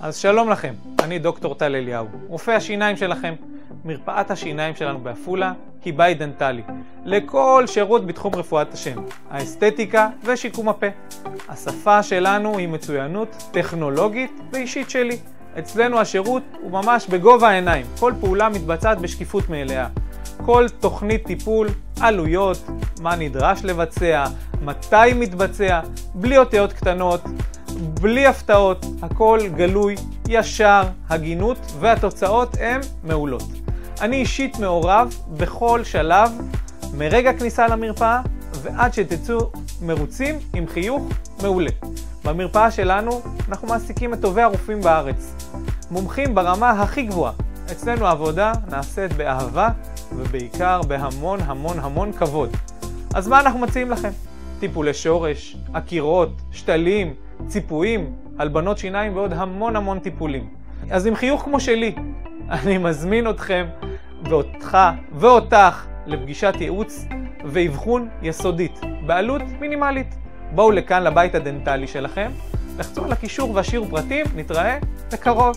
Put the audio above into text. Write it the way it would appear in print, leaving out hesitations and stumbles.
אז שלום לכם, אני דוקטור טל אליהו, רופא השיניים שלכם. מרפאת השיניים שלנו בעפולה היא בית דנטלי, לכל שירות בתחום רפואת השן, האסתטיקה ושיקום הפה. השפה שלנו היא מצוינות טכנולוגית ואישית שלי. אצלנו השירות הוא ממש בגובה העיניים, כל פעולה מתבצעת בשקיפות מלאה. כל תוכנית טיפול, עלויות, מה נדרש לבצע, מתי מתבצע, בלי אותיות קטנות, בלי הפתעות, הכל גלוי, ישר, הגינות והתוצאות הן מעולות. אני אישית מעורב בכל שלב, מרגע כניסה למרפאה ועד שתצאו מרוצים עם חיוך מעולה. במרפאה שלנו אנחנו מעסיקים את טובי הרופאים בארץ, מומחים ברמה הכי גבוהה. אצלנו העבודה נעשית באהבה ובעיקר בהמון המון המון כבוד. אז מה אנחנו מציעים לכם? טיפולי שורש, עקירות, שתלים, ציפויים, הלבנות שיניים ועוד המון המון טיפולים. אז עם חיוך כמו שלי, אני מזמין אתכם ואותך ואותך לפגישת ייעוץ ואבחון יסודית, בעלות מינימלית. בואו לכאן לבית הדנטלי שלכם, לחצו על הקישור והשאירו פרטים, נתראה בקרוב.